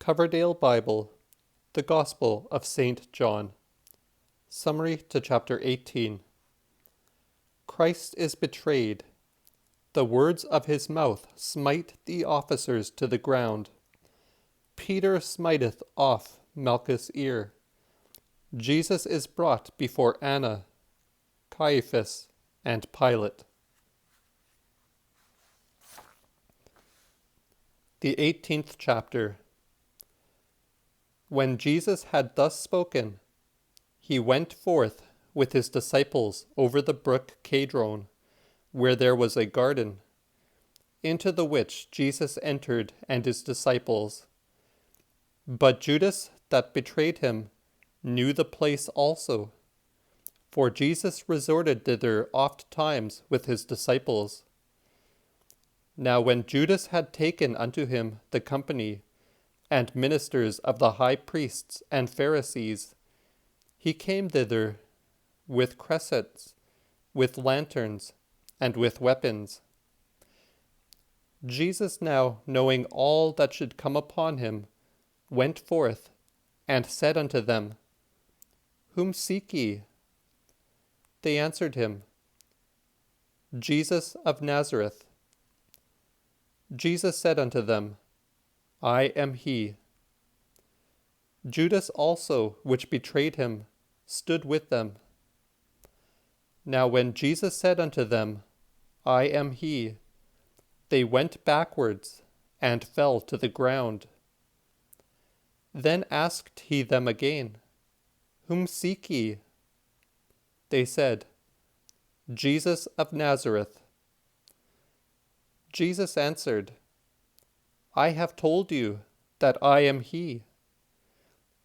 Coverdale Bible, the Gospel of St. John. Summary to Chapter 18. Christ is betrayed. The words of his mouth smite the officers to the ground. Peter smiteth off Malchus' ear. Jesus is brought before Anna, Caiaphas, and Pilate. The 18th chapter. When Jesus had thus spoken, he went forth with his disciples over the brook Cadron, where there was a garden, into the which Jesus entered and his disciples. But Judas that betrayed him knew the place also, for Jesus resorted thither oft times with his disciples. Now when Judas had taken unto him the company, and ministers of the high priests and Pharisees, he came thither with cressets, with lanterns, and with weapons. Jesus now, knowing all that should come upon him, went forth, and said unto them, Whom seek ye? They answered him, Jesus of Nazareth. Jesus said unto them, I am he. Judas also, which betrayed him, stood with them. Now when Jesus said unto them, I am he, they went backwards, and fell to the ground. Then asked he them again, Whom seek ye? They said, Jesus of Nazareth. Jesus answered, I have told you that I am he.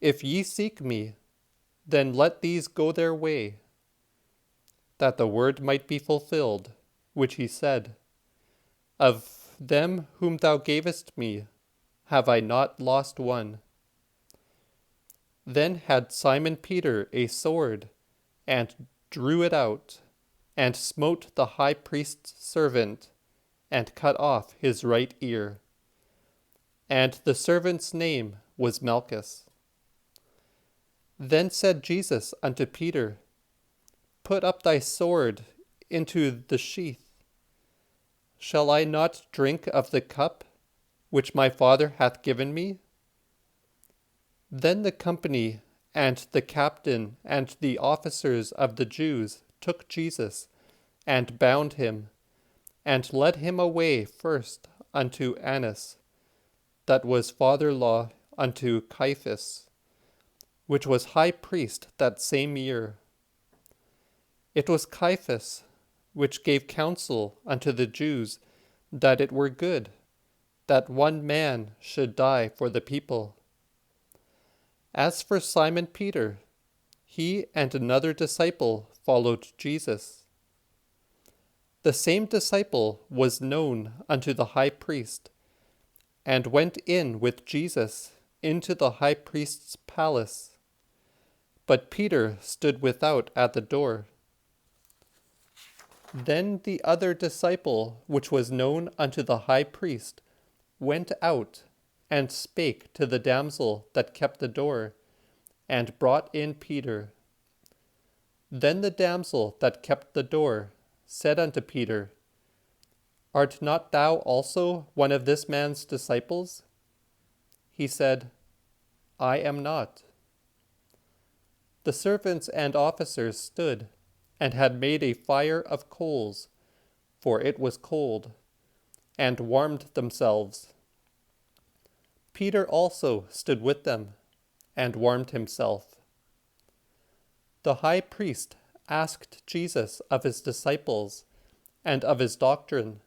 If ye seek me, then let these go their way, that the word might be fulfilled, which he said, Of them whom thou gavest me, have I not lost one. Then had Simon Peter a sword, and drew it out, and smote the high priest's servant, and cut off his right ear. And the servant's name was Malchus. Then said Jesus unto Peter, Put up thy sword into the sheath. Shall I not drink of the cup which my Father hath given me? Then the company and the captain and the officers of the Jews took Jesus, and bound him, and led him away first unto Annas, that was father-in-law unto Caiaphas, which was high priest that same year. It was Caiaphas which gave counsel unto the Jews that it were good that one man should die for the people. As for Simon Peter, he and another disciple followed Jesus. The same disciple was known unto the high priest, and went in with Jesus into the high priest's palace. But Peter stood without at the door. Then the other disciple, which was known unto the high priest, went out, and spake to the damsel that kept the door, and brought in Peter. Then the damsel that kept the door said unto Peter, Art not thou also one of this man's disciples? He said, I am not. The servants and officers stood, and had made a fire of coals, for it was cold, and warmed themselves. Peter also stood with them, and warmed himself. The high priest asked Jesus of his disciples, and of his doctrine.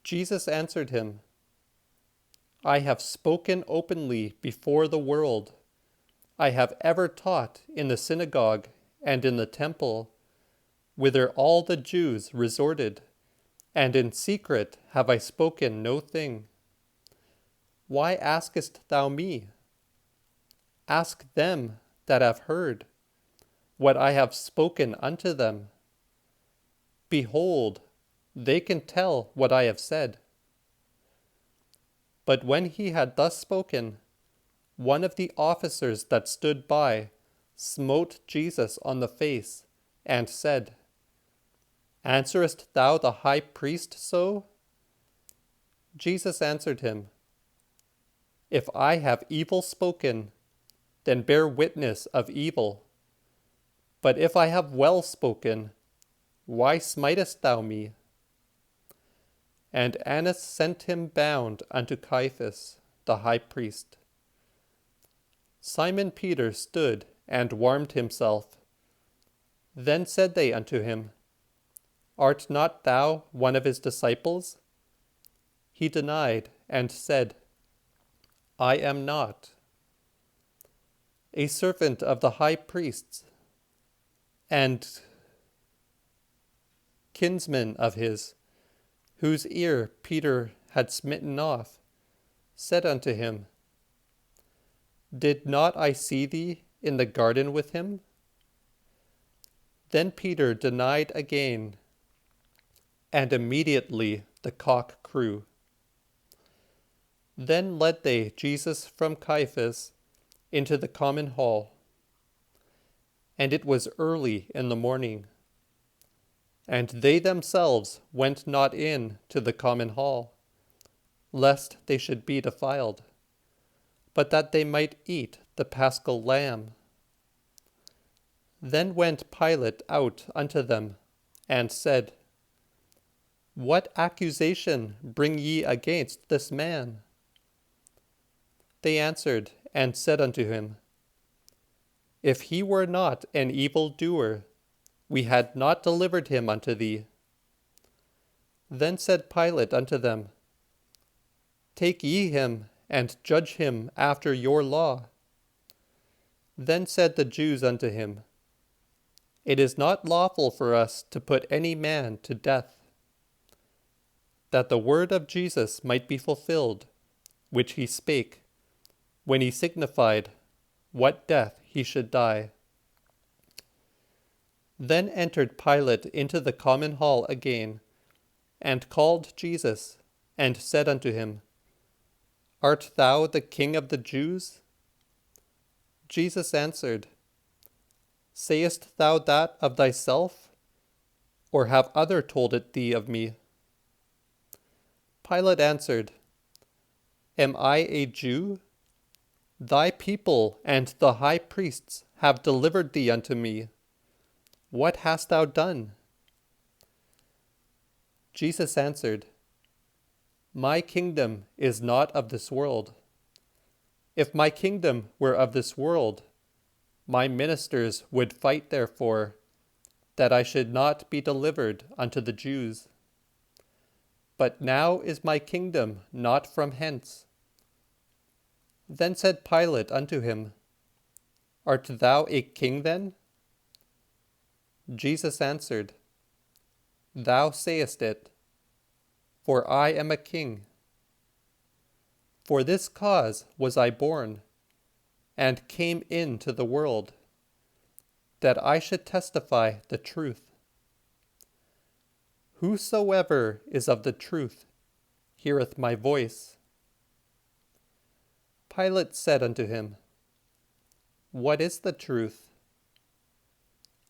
Jesus answered him, I have spoken openly before the world. I have ever taught in the synagogue and in the temple, whither all the Jews resorted, and in secret have I spoken no thing. Why askest thou me? Ask them that have heard what I have spoken unto them. Behold, they can tell what I have said. But when he had thus spoken, one of the officers that stood by smote Jesus on the face, and said, Answerest thou the high priest so? Jesus answered him, If I have evil spoken, then bear witness of evil. But if I have well spoken, why smitest thou me? And Annas sent him bound unto Caiaphas, the high priest. Simon Peter stood and warmed himself. Then said they unto him, Art not thou one of his disciples? He denied and said, I am not. A servant of the high priest's and kinsman of his, whose ear Peter had smitten off, said unto him, Did not I see thee in the garden with him? Then Peter denied again, and immediately the cock crew. Then led they Jesus from Caiaphas into the common hall. And it was early in the morning. And they themselves went not in to the common hall, lest they should be defiled, but that they might eat the paschal lamb. Then went Pilate out unto them, and said, What accusation bring ye against this man? They answered and said unto him, If he were not an evil doer, we had not delivered him unto thee. Then said Pilate unto them, Take ye him, and judge him after your law. Then said the Jews unto him, It is not lawful for us to put any man to death, that the word of Jesus might be fulfilled, which he spake, when he signified what death he should die. Then entered Pilate into the common hall again, and called Jesus, and said unto him, Art thou the King of the Jews? Jesus answered, Sayest thou that of thyself, or have other told it thee of me? Pilate answered, Am I a Jew? Thy people and the high priests have delivered thee unto me. What hast thou done? Jesus answered, My kingdom is not of this world. If my kingdom were of this world, my ministers would fight therefor, that I should not be delivered unto the Jews. But now is my kingdom not from hence. Then said Pilate unto him, Art thou a king then? Jesus answered, Thou sayest it, for I am a king. For this cause was I born, and came into the world, that I should testify the truth. Whosoever is of the truth heareth my voice. Pilate said unto him, What is the truth?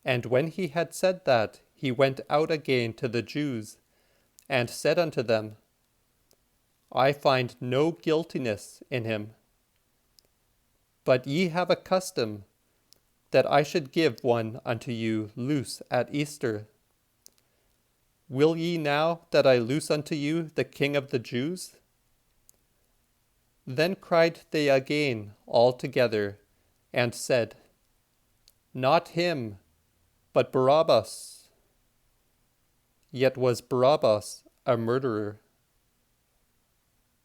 And when he had said that, he went out again to the Jews, and said unto them, I find no guiltiness in him. But ye have a custom, that I should give one unto you loose at Easter. Will ye now that I loose unto you the King of the Jews? Then cried they again all together, and said, Not him, but Barabbas. Yet was Barabbas a murderer.